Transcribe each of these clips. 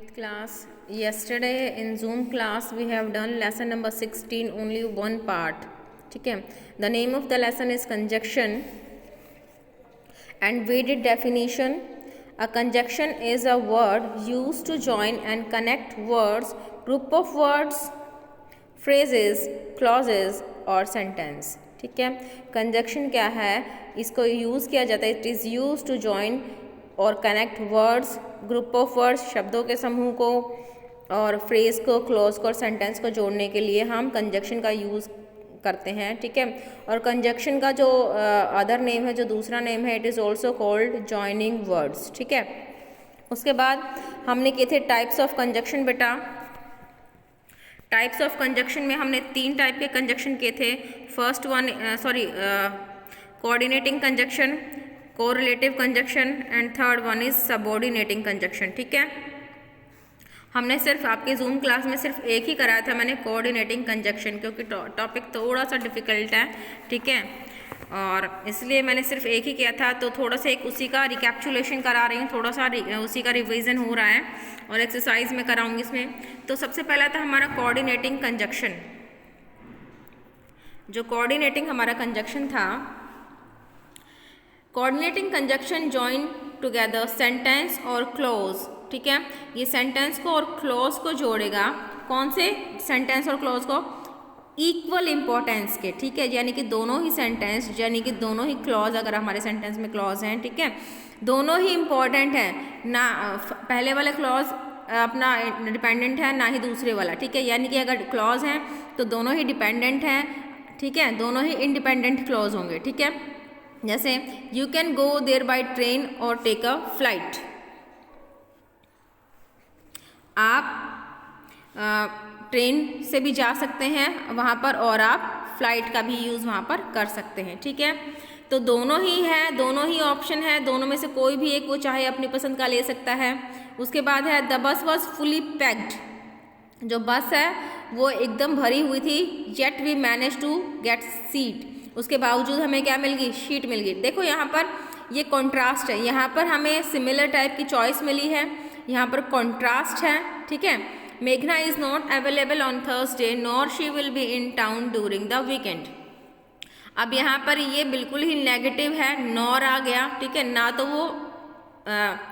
8th class. Yesterday in Zoom class we have done lesson number 16, only one part. ठीक है. The name of the lesson is conjunction and we did definition. A conjunction is a word used to join and connect words, group of words, phrases, clauses और sentence. ठीक है. conjunction क्या है, इसको use किया जाता है. It is used to join और connect words, group of words, शब्दों के समूह को और फ्रेज को, क्लोज को और सेंटेंस को जोड़ने के लिए हम कंजक्शन का यूज़ करते हैं. ठीक है. और कंजक्शन का जो अदर नेम है, जो दूसरा नेम है, it is also called joining words. ठीक है. उसके बाद हमने किए थे टाइप्स ऑफ कंजक्शन. बेटा टाइप्स ऑफ कंजक्शन में हमने 3 टाइप के कंजक्शन किए थे. First one coordinating conjunction, correlative conjunction and third one is subordinating conjunction. ठीक है. हमने सिर्फ आपके जूम क्लास में सिर्फ एक ही कराया था मैंने, कोऑर्डिनेटिंग कंजक्शन, क्योंकि टॉपिक थोड़ा सा डिफ़िकल्ट है. ठीक है. और इसलिए मैंने सिर्फ एक ही किया था, तो थोड़ा सा एक उसी का रिकैप्चुलेशन करा रही हूँ, थोड़ा सा उसी का रिवीजन हो रहा है और एक्सरसाइज में कराऊंगी इसमें. तो सबसे पहला था हमारा कोऑर्डिनेटिंग कंजक्शन. जो कोऑर्डिनेटिंग हमारा कंजक्शन था, coordinating conjunction join together sentence और क्लोज. ठीक है. ये सेंटेंस को और क्लोज को जोड़ेगा. कौन से सेंटेंस और क्लोज को? इक्वल इंपॉर्टेंस के. ठीक है. यानी कि दोनों ही सेंटेंस, यानी कि दोनों ही क्लॉज, अगर हमारे सेंटेंस में क्लॉज हैं, ठीक है, दोनों ही इंपॉर्टेंट हैं ना. पहले वाला क्लॉज अपना डिपेंडेंट है, ना ही दूसरे वाला. ठीक है. यानी कि अगर क्लॉज हैं तो दोनों ही डिपेंडेंट हैं. ठीक है. दोनों ही इंडिपेंडेंट क्लॉज होंगे. ठीक है. जैसे you can go there by train और टेक अ फ्लाइट. आप ट्रेन से भी जा सकते हैं वहाँ पर और आप फ्लाइट का भी यूज़ वहाँ पर कर सकते हैं. ठीक है. तो दोनों ही है, दोनों ही ऑप्शन है, दोनों में से कोई भी एक वो चाहे अपनी पसंद का ले सकता है. उसके बाद है the bus was fully packed. जो बस है वो एकदम भरी हुई थी. Yet we manage to get seat. उसके बावजूद हमें क्या मिल गई? शीट मिल गई. देखो यहाँ पर ये कॉन्ट्रास्ट है. यहाँ पर हमें सिमिलर टाइप की चॉइस मिली है, यहाँ पर कॉन्ट्रास्ट है. ठीक है. मेघना is not available on Thursday nor she will be in town during the weekend. अब यहाँ पर ये बिल्कुल ही नेगेटिव है, नॉर आ गया. ठीक है. ना तो वो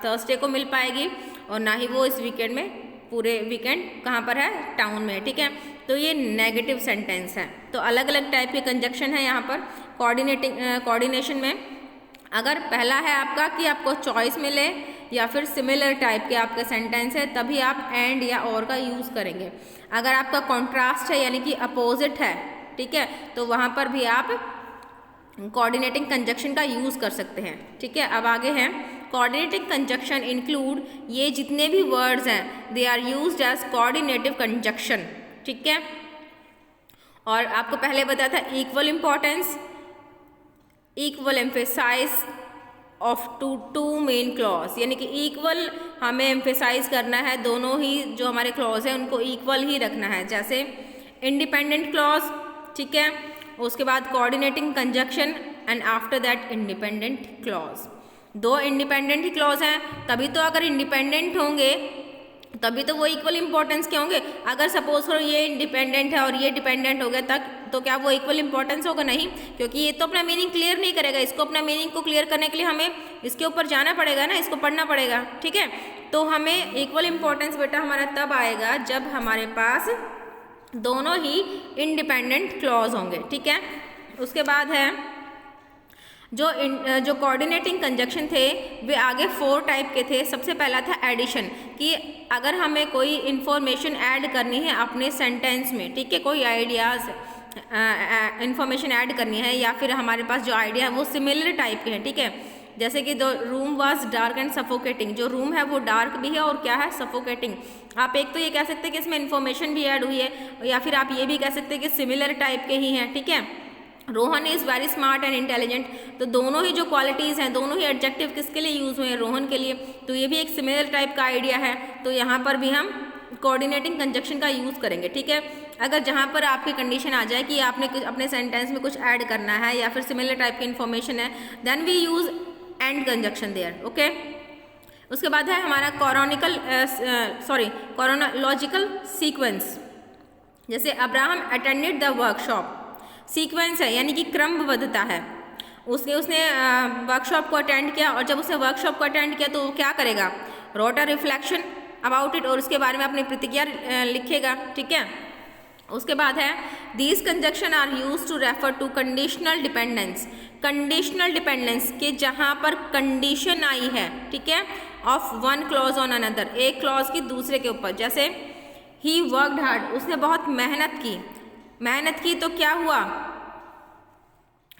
थर्सडे को मिल पाएगी और ना ही वो इस वीकेंड में, पूरे वीकेंड कहाँ पर है? टाउन में. ठीक है. तो ये नेगेटिव सेंटेंस है. तो अलग अलग टाइप के कंजक्शन है यहाँ पर कोऑर्डिनेशन में. अगर पहला है आपका कि आपको चॉइस मिले या फिर सिमिलर टाइप के आपके सेंटेंस है, तभी आप एंड या और का यूज़ करेंगे. अगर आपका कॉन्ट्रास्ट है यानी कि अपोजिट है, ठीक है, तो वहाँ पर भी आप कोऑर्डिनेटिंग कंजक्शन का यूज़ कर सकते हैं. ठीक है. अब आगे हैं कोऑर्डिनेटिंग कंजक्शन इंक्लूड, ये जितने भी वर्ड्स हैं they are used as coordinative conjunction. ठीक है. और आपको पहले बताया था equal importance, equal emphasize of two main clause, यानी कि इक्वल हमें एम्फेसाइज करना है. दोनों ही जो हमारे क्लॉज हैं उनको इक्वल ही रखना है. जैसे इंडिपेंडेंट क्लॉज. ठीक है. उसके बाद coordinating conjunction and after that independent clause. 2 independent he clause हैं, तभी तो अगर इंडिपेंडेंट होंगे तभी तो वो इक्वल इंपॉर्टेंस के होंगे. अगर सपोज करो ये इंडिपेंडेंट है और ये डिपेंडेंट हो गया तक, तो क्या वो इक्वल इंपॉर्टेंस होगा? नहीं, क्योंकि ये तो अपना मीनिंग क्लियर नहीं करेगा. इसको अपना मीनिंग को क्लियर करने के लिए हमें इसके ऊपर जाना पड़ेगा ना, इसको पढ़ना पड़ेगा. ठीक है. तो हमें इक्वल इंपॉर्टेंस बेटा हमारा तब आएगा जब हमारे पास दोनों ही इंडिपेंडेंट क्लॉज होंगे. ठीक है. उसके बाद है जो कोऑर्डिनेटिंग कंजक्शन थे वे आगे 4 टाइप के थे. सबसे पहला था एडिशन, कि अगर हमें कोई इन्फॉर्मेशन ऐड करनी है अपने सेंटेंस में, ठीक है, कोई आइडियाज़ इन्फॉर्मेशन ऐड करनी है या फिर हमारे पास जो आइडिया है वो सिमिलर टाइप के हैं. ठीक है. जैसे कि the room was dark and suffocating. जो रूम है वो डार्क भी है और क्या है? सफोकेटिंग. आप एक तो ये कह सकते हैं कि इसमें इन्फॉर्मेशन भी ऐड हुई है, या फिर आप ये भी कह सकते हैं कि सिमिलर टाइप के ही हैं. ठीक है. Rohan is very smart and intelligent. तो दोनों ही जो क्वालिटीज़ हैं, दोनों ही एडजेक्टिव किसके लिए यूज़ हुए हैं? रोहन के लिए. तो ये भी एक सिमिलर टाइप का आइडिया है. तो यहाँ पर भी हम कोऑर्डिनेटिंग कंजक्शन का यूज़ करेंगे. ठीक है. अगर जहाँ पर आपकी कंडीशन आ जाए कि आपने अपने सेंटेंस में कुछ ऐड करना है या फिर सिमिलर टाइप की इन्फॉर्मेशन है, then we use and conjunction there. Okay. उसके बाद है हमारा कॉरोनोलॉजिकल सीक्वेंस। जैसे Abraham attended the workshop, sequence है यानी कि क्रमबद्धता है। उसने वर्कशॉप को अटेंड किया, और जब उसने वर्कशॉप को अटेंड किया तो वो क्या करेगा, wrote a reflection about it, और उसके बारे में अपनी प्रतिक्रिया लिखेगा। ठीक है, उसके बाद है these conjunction are use to refer to conditional dependence, conditional dependence के जहाँ पर कंडीशन आई है, ठीक है, of one clause on another, एक क्लॉज की दूसरे के ऊपर। जैसे ही वर्कड हार्ड, उसने बहुत मेहनत की तो क्या हुआ,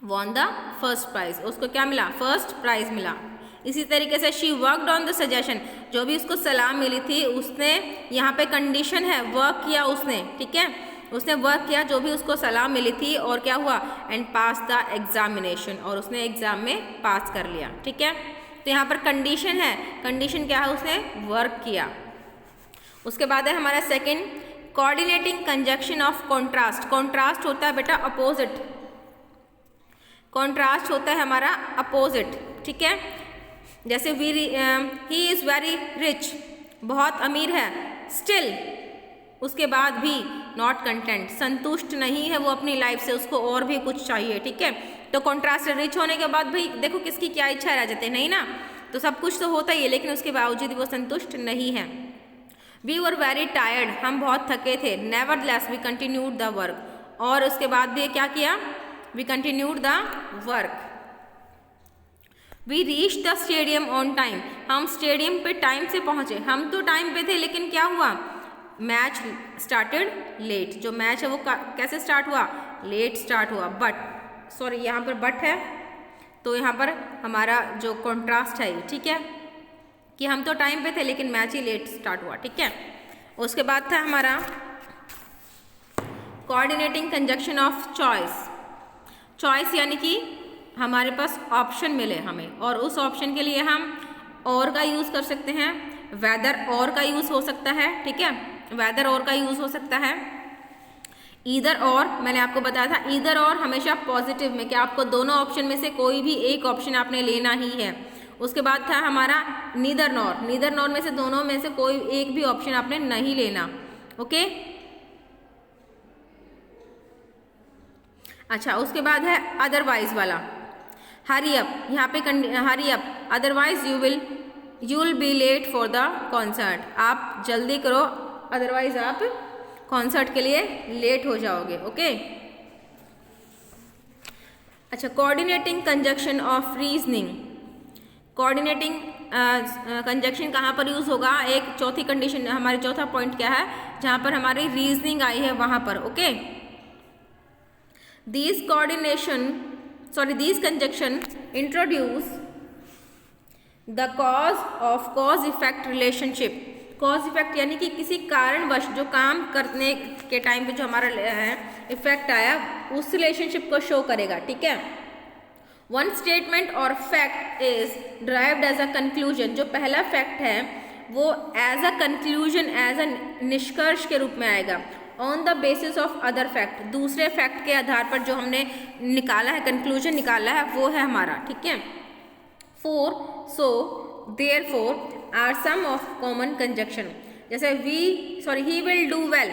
वॉन द फर्स्ट प्राइज, उसको क्या मिला, फर्स्ट प्राइज मिला। इसी तरीके से she worked on the suggestion, जो भी उसको सलाह मिली थी उसने, यहाँ पे कंडीशन है, वर्क किया उसने, ठीक है, उसने वर्क किया जो भी उसको सलाह मिली थी, और क्या हुआ, एंड पास द एग्जामिनेशन, और उसने एग्जाम में पास कर लिया। ठीक है, तो यहाँ पर कंडीशन है, कंडीशन क्या है, उसने वर्क किया। उसके बाद है हमारा second, coordinating conjunction of contrast. Contrast होता है बेटा अपोजिट, कॉन्ट्रास्ट होता है हमारा अपोजिट। ठीक है, जैसे ही इज़ वेरी रिच, बहुत अमीर है, स्टिल, उसके बाद भी नॉट कंटेंट, संतुष्ट नहीं है वो अपनी लाइफ से, उसको और भी कुछ चाहिए। ठीक है, तो कॉन्ट्रास्ट, रिच होने के बाद भाई देखो किसकी क्या इच्छा रह जाती है, नहीं ना, तो सब कुछ तो होता ही है, लेकिन उसके बावजूद वो संतुष्ट नहीं है। वी वर वेरी टायर्ड, हम बहुत थके थे, nevertheless we continued the work, और उसके बाद भी क्या किया, we continued the work. We reach the stadium on time, हम स्टेडियम पे टाइम से पहुँचे, हम तो टाइम पे थे, लेकिन क्या हुआ, मैच स्टार्टेड लेट, जो मैच है वो कैसे स्टार्ट हुआ, लेट स्टार्ट हुआ। बट सॉरी यहाँ पर बट है, तो यहाँ पर हमारा जो कॉन्ट्रास्ट है, ठीक है, कि हम तो टाइम पे थे लेकिन मैच ही लेट स्टार्ट हुआ। ठीक है, उसके बाद था हमारा coordinating conjunction of choice. Choice यानी कि हमारे पास ऑप्शन मिले हमें, और उस ऑप्शन के लिए हम और का यूज़ कर सकते हैं, वेदर और का यूज़ हो सकता है। ठीक है, वेदर और का यूज़ हो सकता है, ईदर और, मैंने आपको बताया था ईदर और हमेशा पॉजिटिव में, कि आपको दोनों ऑप्शन में से कोई भी एक ऑप्शन आपने लेना ही है। उसके बाद था हमारा नीदर नॉर, नीदर नॉर में से दोनों में से कोई एक भी ऑप्शन आपने नहीं लेना। ओके, अच्छा, उसके बाद है अदरवाइज वाला, हरी अप, यहाँ पे hurry up, otherwise you will be late for the concert, आप जल्दी करो अदरवाइज आप कॉन्सर्ट के लिए लेट हो जाओगे। ओके, अच्छा, coordinating conjunction of reasoning. Coordinating conjunction कहाँ पर यूज़ होगा, एक चौथी कंडीशन, हमारी चौथा पॉइंट क्या है, जहाँ पर हमारी रीजनिंग आई है वहाँ पर। Okay, these conjunction introduce the cause effect relationship। cause effect यानी कि किसी कारणवश जो काम करने के टाइम पे जो हमारा इफेक्ट आया, उस रिलेशनशिप को शो करेगा। ठीक है, वन स्टेटमेंट और fact is derived as a conclusion, जो पहला फैक्ट है वो as a conclusion, as a निष्कर्ष के रूप में आएगा, on the basis of other fact, दूसरे फैक्ट के आधार पर जो हमने निकाला है, कंक्लूजन निकाला है, वो है हमारा। ठीक है, for, so therefore are some of common conjunction, जैसे he will do well,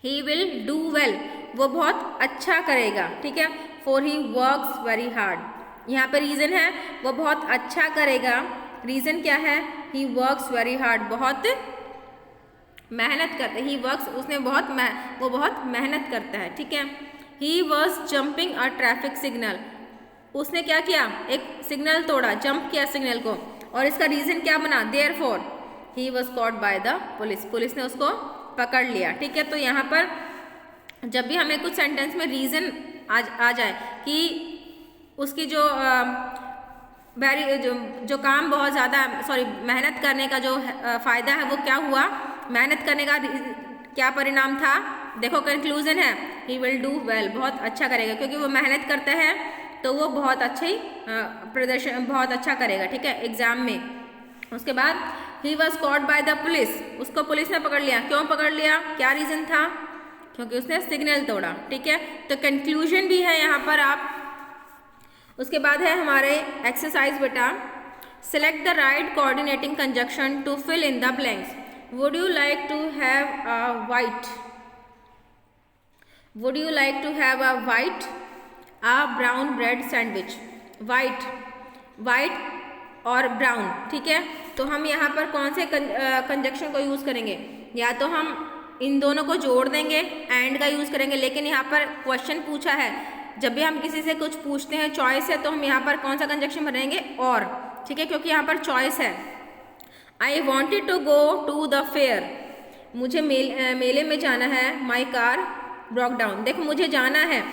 he will do well, वो बहुत अच्छा करेगा। ठीक है, for he works very hard, यहाँ पर रीज़न है वो बहुत अच्छा करेगा, रीज़न क्या है, ही वर्क्स वेरी हार्ड, बहुत मेहनत करते, ही वर्क्स, उसने वो बहुत मेहनत करता है। ठीक है, he was jumping a traffic signal, उसने क्या किया, एक सिग्नल तोड़ा, जंप किया सिग्नल को, और इसका रीज़न क्या बना, therefore he was caught by the police, police ने उसको पकड़ लिया। ठीक है, तो यहाँ पर जब भी हमें कुछ सेंटेंस में रीज़न आ जाए कि उसकी जो जो काम बहुत ज़्यादा, मेहनत करने का जो फ़ायदा है वो क्या हुआ, मेहनत करने का क्या परिणाम था, देखो कंक्लूजन है, ही विल डू वेल, बहुत अच्छा करेगा, क्योंकि वो मेहनत करता है तो वो बहुत अच्छी प्रदर्शन, बहुत अच्छा करेगा। ठीक है, एग्जाम में। उसके बाद he was caught by the police, उसको पुलिस ने पकड़ लिया, क्यों पकड़ लिया, क्या रीज़न था, क्योंकि उसने सिग्नल तोड़ा। ठीक है, तो कंक्लूजन भी है यहाँ पर आप। उसके बाद है हमारे एक्सरसाइज बेटा, Select the right coordinating conjunction to fill in the blanks. Would you like to have a white? Would you like to have a white? A brown bread sandwich. White और ब्राउन, ठीक है। तो हम यहाँ पर कौन से कंजक्शन को यूज़ करेंगे? या तो हम इन दोनों को जोड़ देंगे, एंड का यूज़ करेंगे, लेकिन यहाँ पर क्वेश्चन पूछा है, जब भी हम किसी से कुछ पूछते हैं चॉइस है, तो हम यहाँ पर कौन सा कंजक्शन भरेंगे? और, ठीक है, क्योंकि यहाँ पर चॉइस है। I wanted to go to the fair, मुझे मेले में जाना है। माई कार ब्रोक डाउन, देखो मुझे जाना है,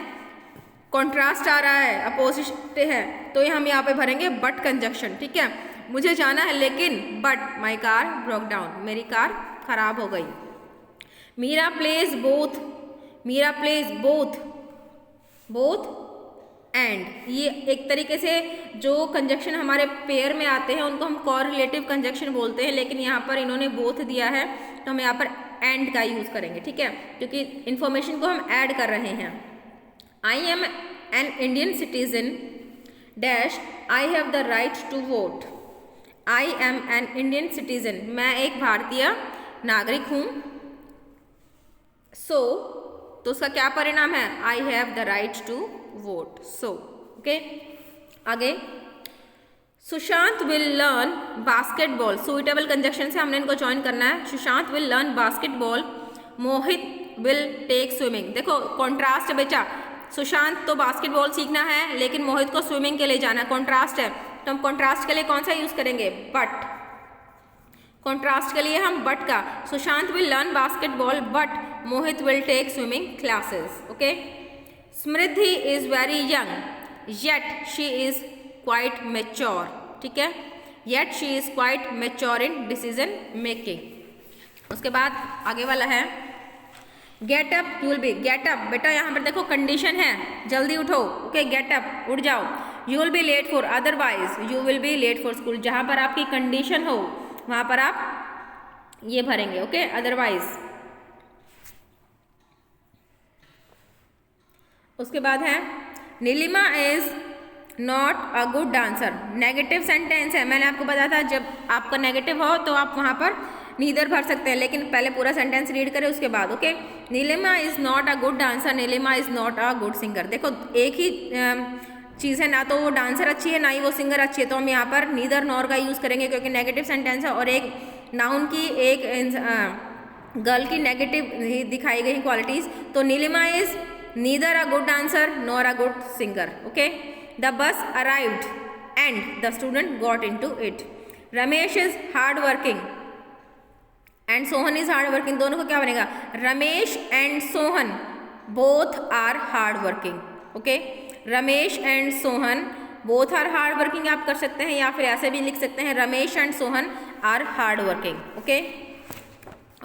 कॉन्ट्रास्ट आ रहा है, अपोजिट है, तो ये हम यहाँ पे भरेंगे बट कंजक्शन, ठीक है। मुझे जाना है लेकिन but my car broke down, मेरी कार खराब हो गई। मीरा प्लेज बोथ एंड, ये एक तरीके से जो कंजक्शन हमारे पेयर में आते हैं उनको हम कोरिलेटिव कंजक्शन बोलते हैं, लेकिन यहाँ पर इन्होंने बोथ दिया है तो हम यहाँ पर एंड का यूज़ करेंगे, ठीक है, क्योंकि इन्फॉर्मेशन को हम ऐड कर रहे हैं। I am an Indian citizen dash I have the right to vote. I am an Indian citizen, मैं एक भारतीय नागरिक हूँ। So, तो उसका क्या परिणाम है? I have the right to vote. So, okay, आगे Sushant will learn basketball. Suitable conjunction से हमने इनको ज्वाइन करना है। Sushant will learn basketball. Mohit will take swimming. देखो कॉन्ट्रास्ट है बेटा, सुशांत तो बास्केटबॉल सीखना है लेकिन मोहित को स्विमिंग के लिए जाना है, कॉन्ट्रास्ट है, तो हम कॉन्ट्रास्ट के लिए कौन सा यूज़ करेंगे? बट। कॉन्ट्रास्ट के लिए हम बट का, Sushant will learn basketball but Mohit will take swimming classes, okay. Smriti is very young yet she is quite mature, ठीक है, yet she is quite mature in decision making. उसके बाद आगे वाला है get up, you will be get up, बेटा यहाँ पर देखो कंडीशन है, जल्दी उठो, ओके, गेट अप, उठ जाओ। You will be late for, otherwise you will be late for school, जहाँ पर आपकी कंडीशन हो वहाँ पर आप ये भरेंगे, ओके, अदरवाइज। उसके बाद है Nilima is not a good dancer, negative sentence है, मैंने आपको बताया था जब आपका नेगेटिव हो तो आप वहाँ पर नीदर भर सकते हैं, लेकिन पहले पूरा सेंटेंस रीड करें उसके बाद, okay. Nilima is not a good dancer, Nilima is not a good singer, देखो एक ही चीज़ है, ना तो वो डांसर अच्छी है ना ही वो सिंगर अच्छी है, तो हम यहाँ पर नीदर नॉर का यूज़ करेंगे क्योंकि नेगेटिव सेंटेंस है और एक नाउन की एक गर्ल की नेगेटिव दिखाई गई क्वालिटीज़, तो Nilima is neither a good dancer nor a good singer, okay. The bus arrived and the student got into it. Ramesh is hard working and Sohan is hard working, दोनों को क्या बनेगा? Ramesh and Sohan both are hard working, okay. Ramesh and Sohan both are hard working आप कर सकते हैं, या फिर ऐसे भी लिख सकते हैं Ramesh and Sohan are hard working, okay.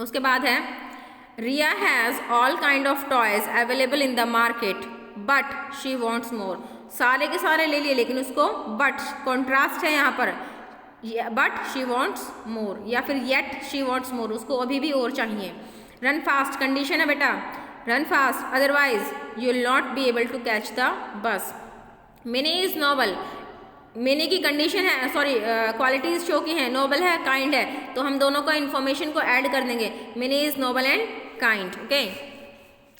उसके बाद है Riya has all kind of toys available in the market but she wants more, सारे के सारे ले लिए लेकिन उसको बट, कॉन्ट्रास्ट है यहाँ पर, बट शी वॉन्ट्स मोर, या फिर येट शी वॉन्ट्स मोर, उसको अभी भी और चाहिए। रन फास्ट कंडीशन है बेटा, run fast otherwise you will not be able to catch the bus. Mini is noble, Mini की कंडीशन है, सॉरी क्वालिटीज शो की है, नोबल है, काइंड है, तो हम दोनों का इन्फॉर्मेशन को ऐड कर देंगे, Mini is noble and kind, okay.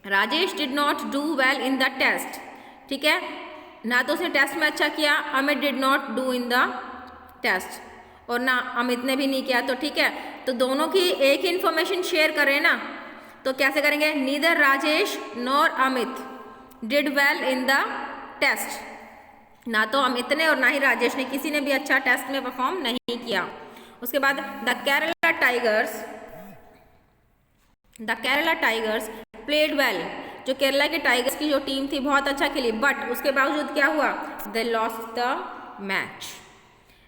Rajesh did not do well in the test, ठीक है, ना तो उसने टेस्ट में अच्छा किया, Amit did not do in the test, और ना अमित ने भी नहीं किया, तो ठीक है, तो दोनों की एक ही इन्फॉर्मेशन शेयर कर रहे हैं ना, तो कैसे करेंगे? Neither Rajesh nor Amit did well in the test, ना तो अमित ने और ना ही राजेश ने, किसी ने भी अच्छा टेस्ट में परफॉर्म नहीं किया। उसके बाद the Kerala tigers played well, जो केरला के टाइगर्स की जो टीम थी बहुत अच्छा खेली, बट उसके बावजूद क्या हुआ? They lost the match.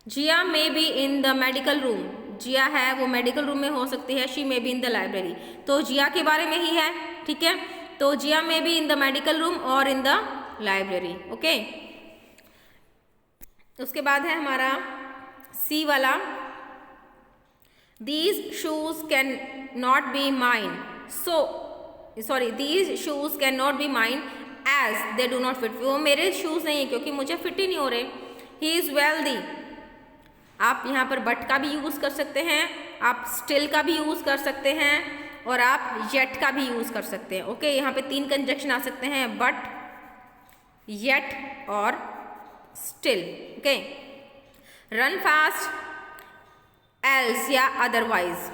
Jiya may be in the medical room, Jiya है वो मेडिकल रूम में हो सकती है, she may be in the library, तो जिया के बारे में ही है, ठीक है, तो Jiya may be in the medical room और इन द लाइब्रेरी, ओके। उसके बाद है हमारा सी वाला, these shoes can not be mine, these shoes can not be mine as they do not fit, वो मेरे शूज नहीं है क्योंकि मुझे फिट ही नहीं हो रहे। ही इज़ वेल्दी, आप यहाँ पर बट का भी यूज़ कर सकते हैं, आप स्टिल का भी यूज़ कर सकते हैं और आप येट का भी यूज़ कर सकते हैं। ओके, यहाँ पे 3 कंजक्शन आ सकते हैं, बट, येट और still. Okay, run fast, else या अदरवाइज,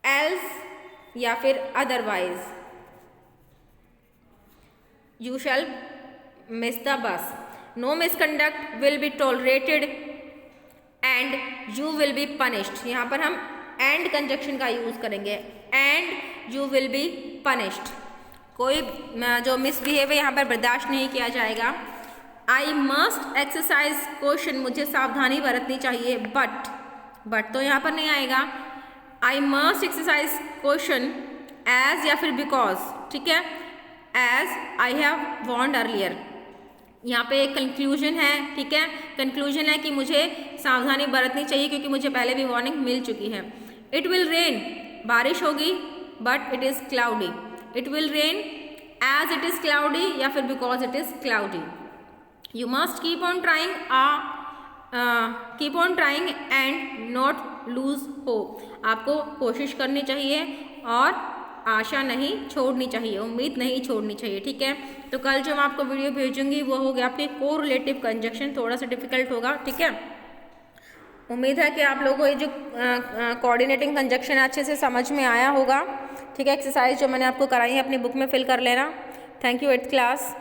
एल्स या फिर otherwise, you shall miss the bus, no misconduct will be tolerated and you will be punished. यहाँ पर हम एंड कंजक्शन का यूज़ करेंगे, and you will be punished. कोई जो मिसबिहेव है यहाँ पर बर्दाश्त नहीं किया जाएगा। आई मस्ट एक्सरसाइज क्वेश्चन, मुझे सावधानी बरतनी चाहिए, बट तो यहाँ पर नहीं आएगा। I must exercise question as या फिर बिकॉज, ठीक है, as I have warned earlier. यहाँ पे एक कंक्लूजन है, ठीक है, कंक्लूजन है कि मुझे सावधानी बरतनी चाहिए क्योंकि मुझे पहले भी वार्निंग मिल चुकी है। इट विल रेन, बारिश होगी, but it is cloudy. It will rain as it is cloudy या फिर because it is cloudy. You must keep on trying and not lose hope. आपको कोशिश करनी चाहिए और आशा नहीं छोड़नी चाहिए, उम्मीद नहीं छोड़नी चाहिए, ठीक है। तो कल जो मैं आपको वीडियो भेजूंगी वो हो गया आपकी कोरिलेटिव कंजक्शन, थोड़ा सा डिफिकल्ट होगा, ठीक है। उम्मीद है कि आप लोगों को ये जो कोऑर्डिनेटिंग कंजक्शन अच्छे से समझ में आया होगा, ठीक है। एक्सरसाइज जो मैंने आपको कराई है अपनी बुक में फिल कर लेना। Thank you 8th class.